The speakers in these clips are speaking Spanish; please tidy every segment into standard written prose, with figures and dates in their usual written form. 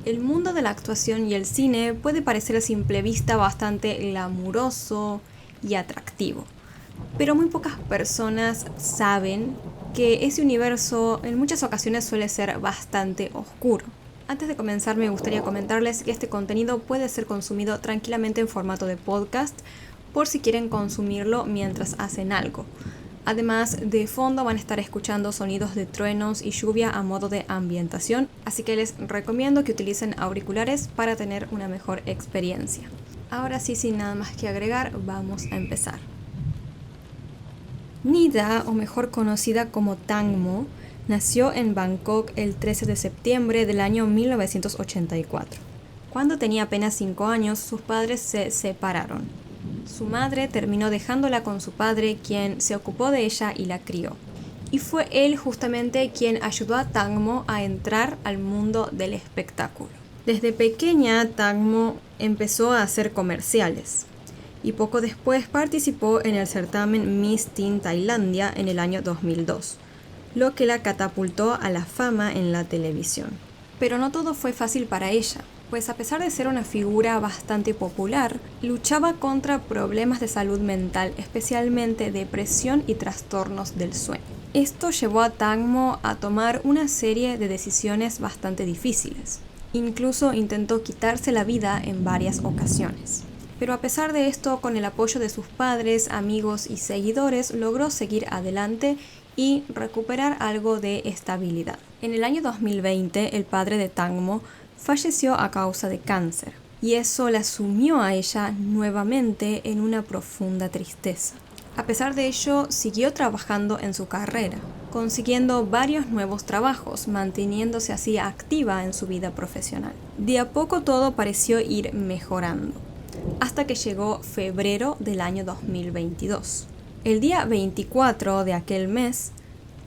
El mundo de la actuación y el cine puede parecer a simple vista bastante glamuroso y atractivo, pero muy pocas personas saben que ese universo en muchas ocasiones suele ser bastante oscuro. Antes de comenzar me gustaría comentarles que este contenido puede ser consumido tranquilamente en formato de podcast por si quieren consumirlo mientras hacen algo. Además, de fondo van a estar escuchando sonidos de truenos y lluvia a modo de ambientación, así que les recomiendo que utilicen auriculares para tener una mejor experiencia. Ahora sí, sin nada más que agregar, vamos a empezar. Nida, o mejor conocida como Tangmo, nació en Bangkok el 13 de septiembre del año 1984. Cuando tenía apenas 5 años, sus padres se separaron. Su madre terminó dejándola con su padre, quien se ocupó de ella y la crió. Y fue él justamente quien ayudó a Tangmo a entrar al mundo del espectáculo. Desde pequeña, Tangmo empezó a hacer comerciales y poco después participó en el certamen Miss Teen Tailandia en el año 2002, lo que la catapultó a la fama en la televisión. Pero no todo fue fácil para ella, pues a pesar de ser una figura bastante popular, luchaba contra problemas de salud mental, especialmente depresión y trastornos del sueño. Esto llevó a Tangmo a tomar una serie de decisiones bastante difíciles. Incluso intentó quitarse la vida en varias ocasiones. Pero a pesar de esto, con el apoyo de sus padres, amigos y seguidores, logró seguir adelante y recuperar algo de estabilidad. En el año 2020, el padre de Tangmo falleció a causa de cáncer, y eso la sumió a ella nuevamente en una profunda tristeza. A pesar de ello, siguió trabajando en su carrera, consiguiendo varios nuevos trabajos, manteniéndose así activa en su vida profesional. De a poco todo pareció ir mejorando, hasta que llegó febrero del año 2022. El día 24 de aquel mes,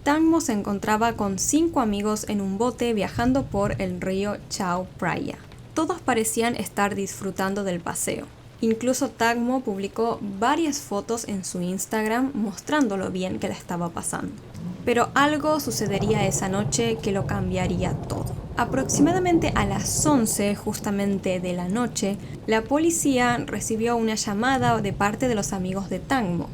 Tangmo se encontraba con 5 amigos en un bote viajando por el río Chao Phraya. Todos parecían estar disfrutando del paseo. Incluso Tangmo publicó varias fotos en su Instagram mostrando lo bien que la estaba pasando. Pero algo sucedería esa noche que lo cambiaría todo. Aproximadamente a las 11 justamente de la noche, la policía recibió una llamada de parte de los amigos de Tangmo,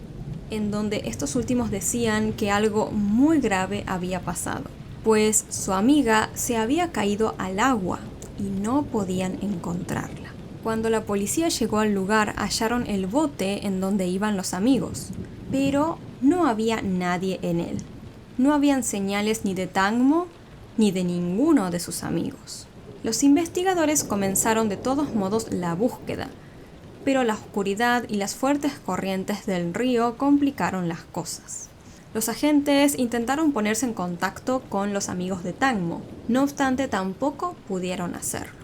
en donde estos últimos decían que algo muy grave había pasado, pues su amiga se había caído al agua y no podían encontrarla. Cuando la policía llegó al lugar, hallaron el bote en donde iban los amigos, pero no había nadie en él. No habían señales ni de Tangmo ni de ninguno de sus amigos. Los investigadores comenzaron de todos modos la búsqueda, pero la oscuridad y las fuertes corrientes del río complicaron las cosas. Los agentes intentaron ponerse en contacto con los amigos de Tangmo, no obstante tampoco pudieron hacerlo.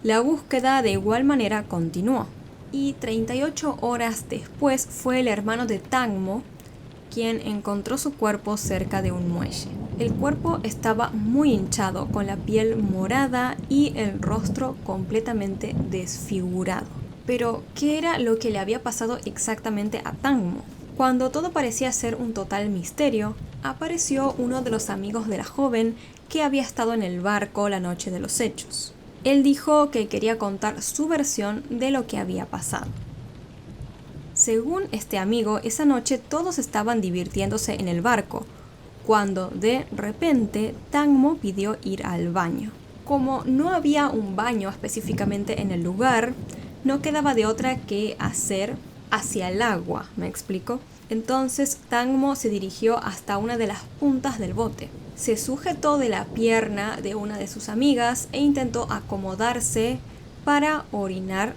La búsqueda de igual manera continuó, y 38 horas después fue el hermano de Tangmo quien encontró su cuerpo cerca de un muelle. El cuerpo estaba muy hinchado, con la piel morada y el rostro completamente desfigurado. Pero, ¿qué era lo que le había pasado exactamente a Tangmo? Cuando todo parecía ser un total misterio, apareció uno de los amigos de la joven que había estado en el barco la noche de los hechos. Él dijo que quería contar su versión de lo que había pasado. Según este amigo, esa noche todos estaban divirtiéndose en el barco, cuando de repente Tangmo pidió ir al baño. Como no había un baño específicamente en el lugar, no quedaba de otra que hacer hacia el agua, ¿me explico? Entonces Tangmo se dirigió hasta una de las puntas del bote. Se sujetó de la pierna de una de sus amigas e intentó acomodarse para orinar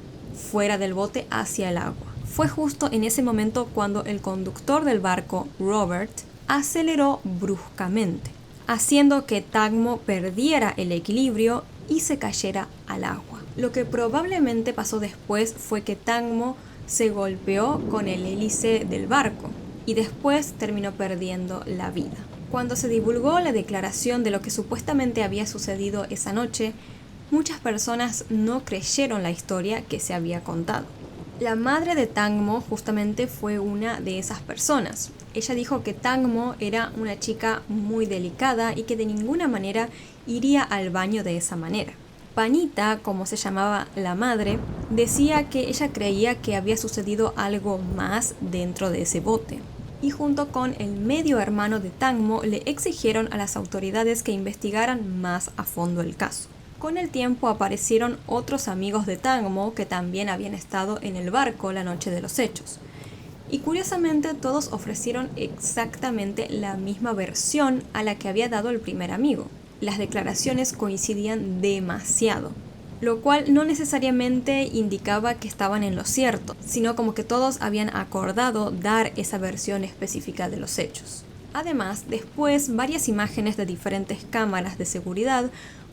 fuera del bote hacia el agua. Fue justo en ese momento cuando el conductor del barco, Robert, aceleró bruscamente, haciendo que Tangmo perdiera el equilibrio y se cayera al agua. Lo que probablemente pasó después fue que Tangmo se golpeó con el hélice del barco y después terminó perdiendo la vida. Cuando se divulgó la declaración de lo que supuestamente había sucedido esa noche, muchas personas no creyeron la historia que se había contado. La madre de Tangmo justamente fue una de esas personas. Ella dijo que Tangmo era una chica muy delicada y que de ninguna manera iría al baño de esa manera. Panita, como se llamaba la madre, decía que ella creía que había sucedido algo más dentro de ese bote. Y junto con el medio hermano de Tangmo le exigieron a las autoridades que investigaran más a fondo el caso. Con el tiempo aparecieron otros amigos de Tangmo que también habían estado en el barco la noche de los hechos. Y curiosamente todos ofrecieron exactamente la misma versión a la que había dado el primer amigo. Las declaraciones coincidían demasiado, lo cual no necesariamente indicaba que estaban en lo cierto, sino como que todos habían acordado dar esa versión específica de los hechos. Además, después varias imágenes de diferentes cámaras de seguridad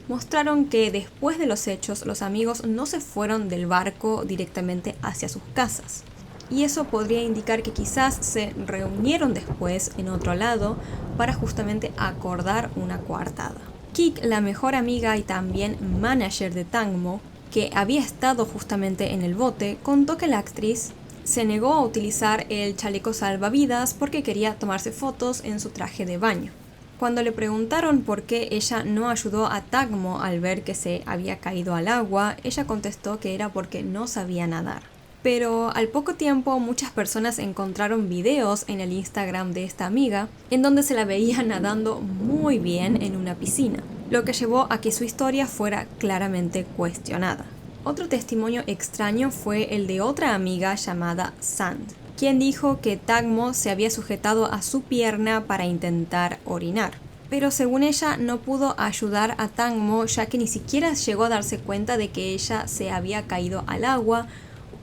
mostraron que después de los hechos los amigos no se fueron del barco directamente hacia sus casas. Y eso podría indicar que quizás se reunieron después en otro lado para justamente acordar una coartada. Kik, la mejor amiga y también manager de Tangmo, que había estado justamente en el bote, contó que la actriz se negó a utilizar el chaleco salvavidas porque quería tomarse fotos en su traje de baño. Cuando le preguntaron por qué ella no ayudó a Tangmo al ver que se había caído al agua, ella contestó que era porque no sabía nadar. Pero al poco tiempo muchas personas encontraron videos en el Instagram de esta amiga en donde se la veía nadando muy bien en una piscina, lo que llevó a que su historia fuera claramente cuestionada. Otro testimonio extraño fue el de otra amiga llamada Sand, quien dijo que Tangmo se había sujetado a su pierna para intentar orinar. Pero según ella no pudo ayudar a Tangmo ya que ni siquiera llegó a darse cuenta de que ella se había caído al agua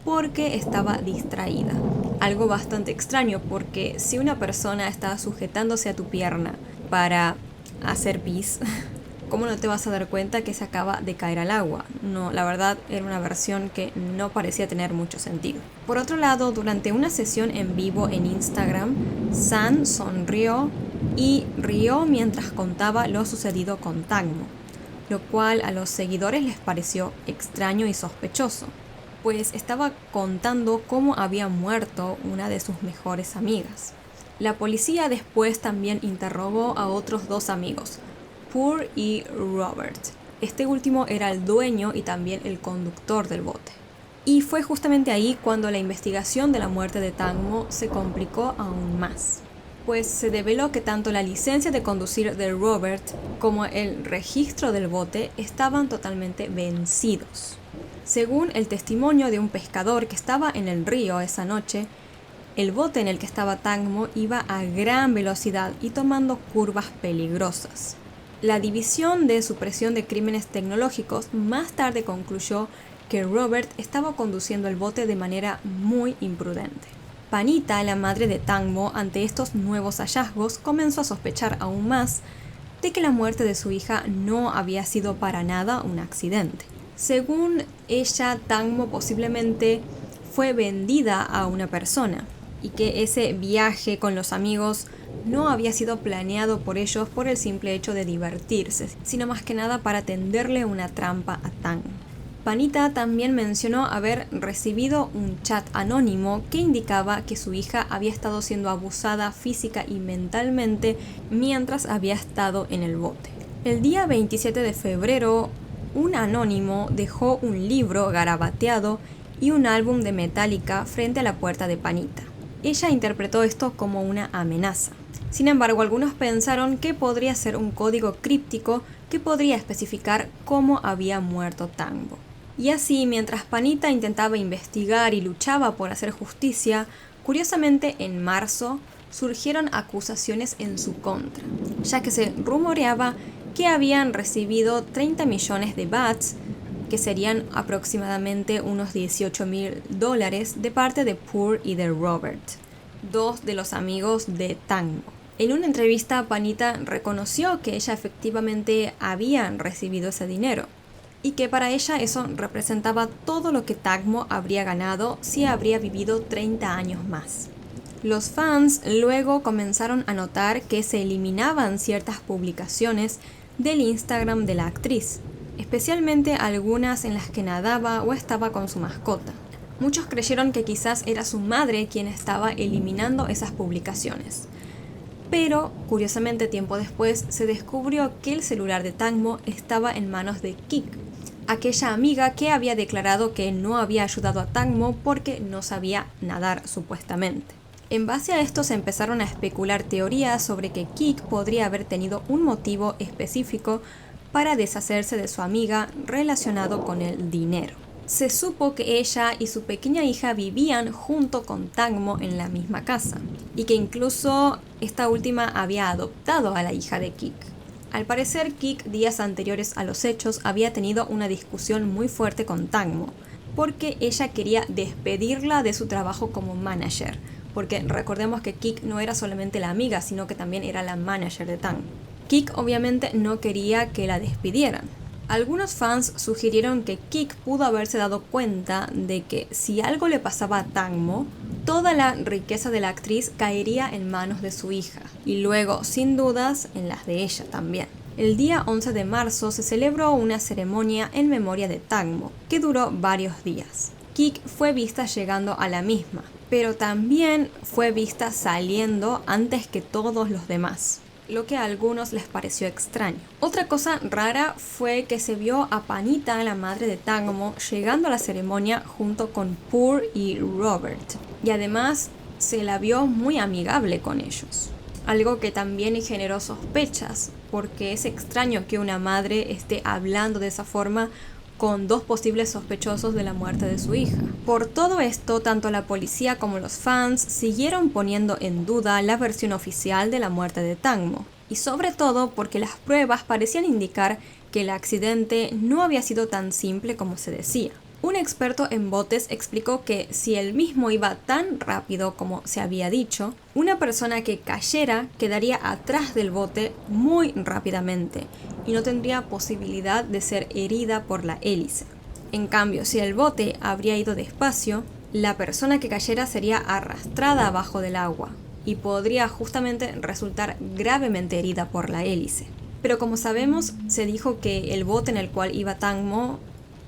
porque estaba distraída. Algo bastante extraño porque si una persona está sujetándose a tu pierna para hacer pis, ¿cómo no te vas a dar cuenta que se acaba de caer al agua? No, la verdad era una versión que no parecía tener mucho sentido. Por otro lado, durante una sesión en vivo en Instagram, San sonrió y rió mientras contaba lo sucedido con Tangmo, lo cual a los seguidores les pareció extraño y sospechoso, pues estaba contando cómo había muerto una de sus mejores amigas. La policía después también interrogó a otros dos amigos, Pur y Robert. Este último era el dueño y también el conductor del bote. Y fue justamente ahí cuando la investigación de la muerte de Tangmo se complicó aún más, pues se develó que tanto la licencia de conducir de Robert como el registro del bote estaban totalmente vencidos. Según el testimonio de un pescador que estaba en el río esa noche, el bote en el que estaba Tangmo iba a gran velocidad y tomando curvas peligrosas. La División de Supresión de Crímenes Tecnológicos más tarde concluyó que Robert estaba conduciendo el bote de manera muy imprudente. Panita, la madre de Tangmo, ante estos nuevos hallazgos, comenzó a sospechar aún más de que la muerte de su hija no había sido para nada un accidente. Según ella, Tangmo posiblemente fue vendida a una persona y que ese viaje con los amigos no había sido planeado por ellos por el simple hecho de divertirse, sino más que nada para tenderle una trampa a Tangmo. Panita también mencionó haber recibido un chat anónimo que indicaba que su hija había estado siendo abusada física y mentalmente mientras había estado en el bote. El día 27 de febrero, un anónimo dejó un libro garabateado y un álbum de Metallica frente a la puerta de Panita. Ella interpretó esto como una amenaza. Sin embargo, algunos pensaron que podría ser un código críptico que podría especificar cómo había muerto Tangmo. Y así, mientras Panita intentaba investigar y luchaba por hacer justicia, curiosamente en marzo surgieron acusaciones en su contra, ya que se rumoreaba que habían recibido 30 millones de bahts, que serían aproximadamente unos $18,000, de parte de Pur y de Robert, dos de los amigos de Tangmo. En una entrevista, Panita reconoció que ella efectivamente había recibido ese dinero y que para ella eso representaba todo lo que Tangmo habría ganado si habría vivido 30 años más. Los fans luego comenzaron a notar que se eliminaban ciertas publicaciones del Instagram de la actriz, especialmente algunas en las que nadaba o estaba con su mascota. Muchos creyeron que quizás era su madre quien estaba eliminando esas publicaciones. Pero, curiosamente, tiempo después se descubrió que el celular de Tangmo estaba en manos de Kik, aquella amiga que había declarado que no había ayudado a Tangmo porque no sabía nadar supuestamente. En base a esto se empezaron a especular teorías sobre que Kik podría haber tenido un motivo específico para deshacerse de su amiga relacionado con el dinero. Se supo que ella y su pequeña hija vivían junto con Tangmo en la misma casa, y que incluso esta última había adoptado a la hija de Kik. Al parecer, Kik días anteriores a los hechos había tenido una discusión muy fuerte con Tangmo, porque ella quería despedirla de su trabajo como manager, porque recordemos que Kik no era solamente la amiga, sino que también era la manager de Tangmo. Kik obviamente no quería que la despidieran. Algunos fans sugirieron que Kik pudo haberse dado cuenta de que si algo le pasaba a Tangmo, toda la riqueza de la actriz caería en manos de su hija, y luego, sin dudas, en las de ella también. El día 11 de marzo se celebró una ceremonia en memoria de Tangmo, que duró varios días. Kik fue vista llegando a la misma, pero también fue vista saliendo antes que todos los demás, lo que a algunos les pareció extraño. Otra cosa rara fue que se vio a Panita, la madre de Tangmo, llegando a la ceremonia junto con Pur y Robert, y además se la vio muy amigable con ellos. Algo que también generó sospechas, porque es extraño que una madre esté hablando de esa forma con dos posibles sospechosos de la muerte de su hija. Por todo esto, tanto la policía como los fans siguieron poniendo en duda la versión oficial de la muerte de Tangmo, y sobre todo porque las pruebas parecían indicar que el accidente no había sido tan simple como se decía. Un experto en botes explicó que si el mismo iba tan rápido como se había dicho, una persona que cayera quedaría atrás del bote muy rápidamente y no tendría posibilidad de ser herida por la hélice. En cambio, si el bote habría ido despacio, la persona que cayera sería arrastrada abajo del agua y podría justamente resultar gravemente herida por la hélice. Pero como sabemos, se dijo que el bote en el cual iba Tangmo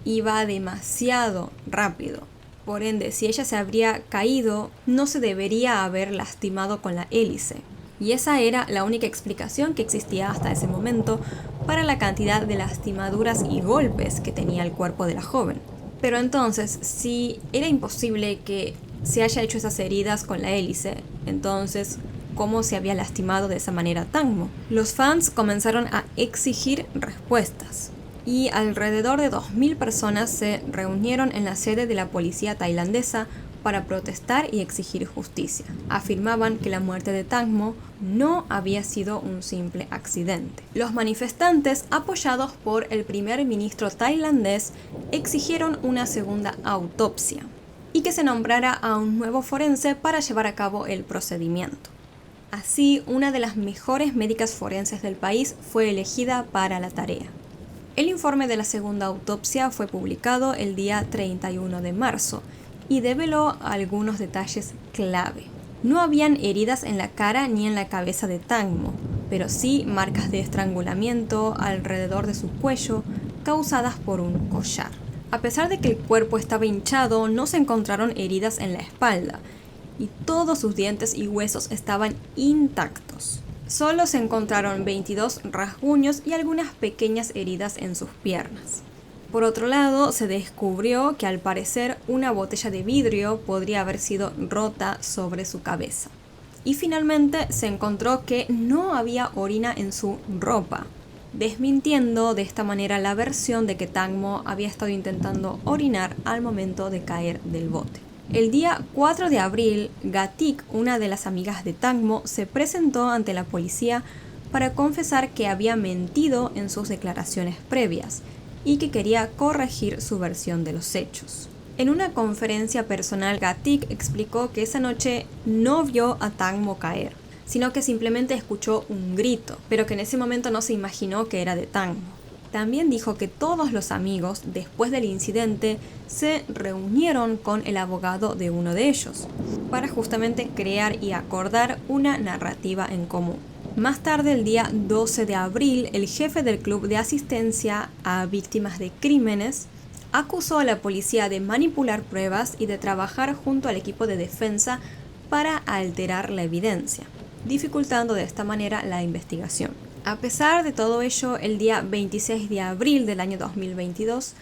iba demasiado rápido. Por ende, si ella se habría caído, no se debería haber lastimado con la hélice. Y esa era la única explicación que existía hasta ese momento para la cantidad de lastimaduras y golpes que tenía el cuerpo de la joven. Pero entonces, si era imposible que se haya hecho esas heridas con la hélice, entonces, ¿cómo se había lastimado de esa manera Tangmo? Los fans comenzaron a exigir respuestas, y alrededor de 2.000 personas se reunieron en la sede de la policía tailandesa para protestar y exigir justicia. Afirmaban que la muerte de Tangmo no había sido un simple accidente. Los manifestantes, apoyados por el primer ministro tailandés, exigieron una segunda autopsia y que se nombrara a un nuevo forense para llevar a cabo el procedimiento. Así, una de las mejores médicas forenses del país fue elegida para la tarea. El informe de la segunda autopsia fue publicado el día 31 de marzo y develó algunos detalles clave. No habían heridas en la cara ni en la cabeza de Tangmo, pero sí marcas de estrangulamiento alrededor de su cuello causadas por un collar. A pesar de que el cuerpo estaba hinchado, no se encontraron heridas en la espalda y todos sus dientes y huesos estaban intactos. Solo se encontraron 22 rasguños y algunas pequeñas heridas en sus piernas. Por otro lado, se descubrió que al parecer una botella de vidrio podría haber sido rota sobre su cabeza. Y finalmente se encontró que no había orina en su ropa, desmintiendo de esta manera la versión de que Tangmo había estado intentando orinar al momento de caer del bote. El día 4 de abril, Gatik, una de las amigas de Tangmo, se presentó ante la policía para confesar que había mentido en sus declaraciones previas y que quería corregir su versión de los hechos. En una conferencia personal, Gatik explicó que esa noche no vio a Tangmo caer, sino que simplemente escuchó un grito, pero que en ese momento no se imaginó que era de Tangmo. También dijo que todos los amigos, después del incidente, se reunieron con el abogado de uno de ellos, para justamente crear y acordar una narrativa en común. Más tarde, el día 12 de abril, el jefe del club de asistencia a víctimas de crímenes acusó a la policía de manipular pruebas y de trabajar junto al equipo de defensa para alterar la evidencia, dificultando de esta manera la investigación. A pesar de todo ello, el día 26 de abril del año 2022,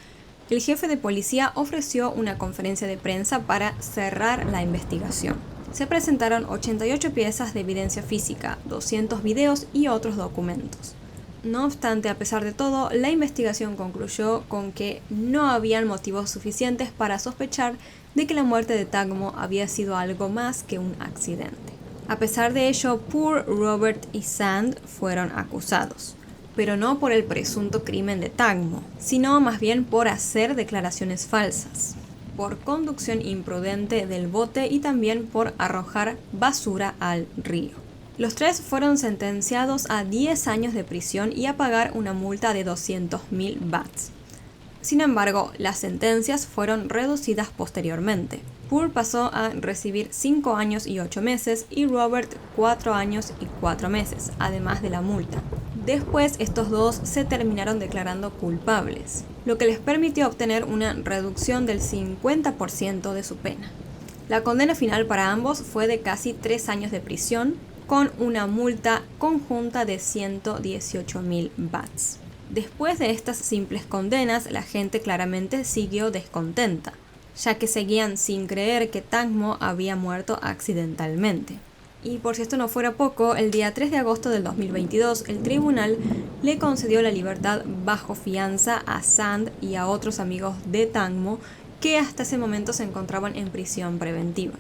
el jefe de policía ofreció una conferencia de prensa para cerrar la investigación. Se presentaron 88 piezas de evidencia física, 200 videos y otros documentos. No obstante, a pesar de todo, la investigación concluyó con que no habían motivos suficientes para sospechar de que la muerte de Tagmo había sido algo más que un accidente. A pesar de ello, Poor, Robert y Sand fueron acusados, pero no por el presunto crimen de Tagmo, sino más bien por hacer declaraciones falsas, por conducción imprudente del bote y también por arrojar basura al río. Los tres fueron sentenciados a 10 años de prisión y a pagar una multa de 200.000 bahts. Sin embargo, las sentencias fueron reducidas posteriormente. Poor pasó a recibir 5 años y 8 meses y Robert 4 años y 4 meses, además de la multa. Después, estos dos se terminaron declarando culpables, lo que les permitió obtener una reducción del 50% de su pena. La condena final para ambos fue de casi 3 años de prisión, con una multa conjunta de 118.000 bahts. Después de estas simples condenas, la gente claramente siguió descontenta, ya que seguían sin creer que Tagmo había muerto accidentalmente. Y por si esto no fuera poco, el día 3 de agosto del 2022, el tribunal le concedió la libertad bajo fianza a Sand y a otros amigos de Tagmo que hasta ese momento se encontraban en prisión preventiva.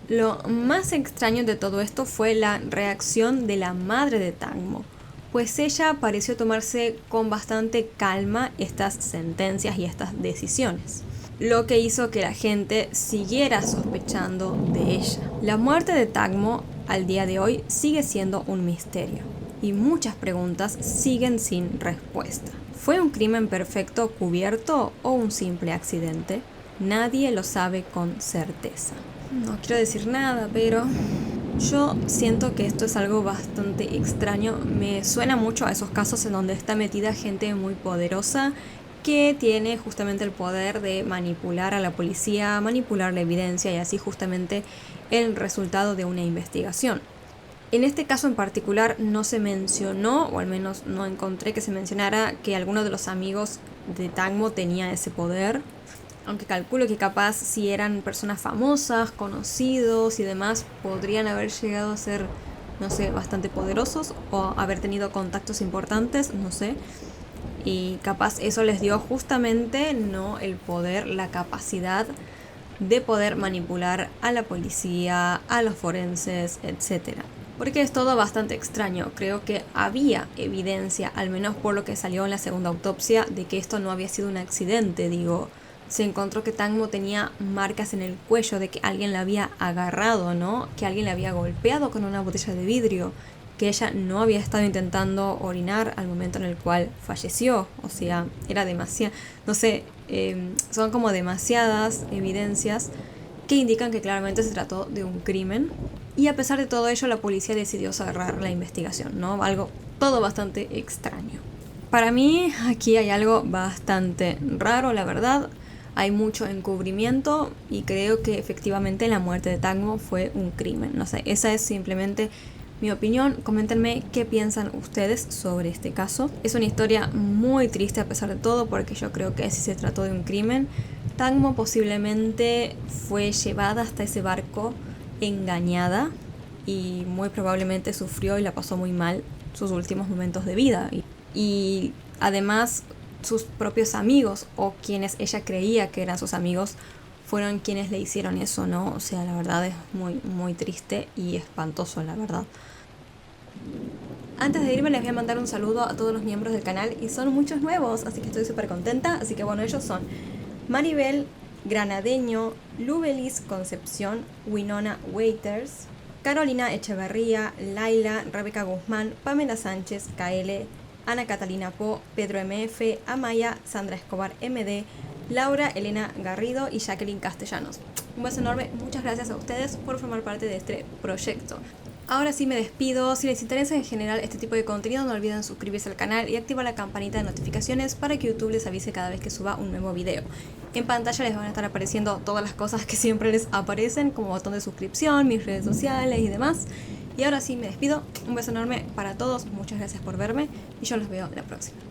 Lo más extraño de todo esto fue la reacción de la madre de Tagmo, pues ella pareció tomarse con bastante calma estas sentencias y estas decisiones, lo que hizo que la gente siguiera sospechando de ella. La muerte de Tagmo al día de hoy sigue siendo un misterio y muchas preguntas siguen sin respuesta. ¿Fue un crimen perfecto cubierto o un simple accidente? Nadie lo sabe con certeza. No quiero decir nada, pero yo siento que esto es algo bastante extraño. Me suena mucho a esos casos en donde está metida gente muy poderosa que tiene justamente el poder de manipular a la policía, manipular la evidencia y así justamente el resultado de una investigación. En este caso en particular no se mencionó, o al menos no encontré que se mencionara, que alguno de los amigos de Tagmo tenía ese poder. Aunque calculo que capaz si eran personas famosas, conocidos y demás, podrían haber llegado a ser, no sé, bastante poderosos o haber tenido contactos importantes, no sé. Y capaz eso les dio justamente no el poder, la capacidad de poder manipular a la policía, a los forenses, etc. Porque es todo bastante extraño. Creo que había evidencia, al menos por lo que salió en la segunda autopsia, de que esto no había sido un accidente, digo. Se encontró que Tagmo tenía marcas en el cuello de que alguien la había agarrado, ¿no? Que alguien la había golpeado con una botella de vidrio, que ella no había estado intentando orinar al momento en el cual falleció. O sea, era demasiado, no sé, son como demasiadas evidencias que indican que claramente se trató de un crimen. Y a pesar de todo ello, la policía decidió cerrar la investigación, ¿no? Algo todo bastante extraño. Para mí, aquí hay algo bastante raro, la verdad. Hay mucho encubrimiento y creo que efectivamente la muerte de Tagmo fue un crimen. No sé, esa es simplemente mi opinión. Coméntenme qué piensan ustedes sobre este caso. Es una historia muy triste a pesar de todo, porque yo creo que si se trató de un crimen, Tagmo posiblemente fue llevada hasta ese barco engañada y muy probablemente sufrió y la pasó muy mal sus últimos momentos de vida. Y además sus propios amigos o quienes ella creía que eran sus amigos fueron quienes le hicieron eso, ¿no? O sea, la verdad es muy, muy triste y espantoso, la verdad. Antes de irme les voy a mandar un saludo a todos los miembros del canal y son muchos nuevos, así que estoy súper contenta. Así que bueno, ellos son Maribel Granadeño, Lubelis Concepción, Winona Waiters, Carolina Echeverría, Laila, Rebeca Guzmán, Pamela Sánchez, KL, Ana Catalina Po, Pedro MF, Amaya, Sandra Escobar MD, Laura Elena Garrido y Jacqueline Castellanos. Un beso enorme, muchas gracias a ustedes por formar parte de este proyecto. Ahora sí me despido. Si les interesa en general este tipo de contenido, no olviden suscribirse al canal y activar la campanita de notificaciones para que YouTube les avise cada vez que suba un nuevo video. En pantalla les van a estar apareciendo todas las cosas que siempre les aparecen, como botón de suscripción, mis redes sociales y demás. Y ahora sí me despido. Un beso enorme para todos. Muchas gracias por verme y yo los veo la próxima.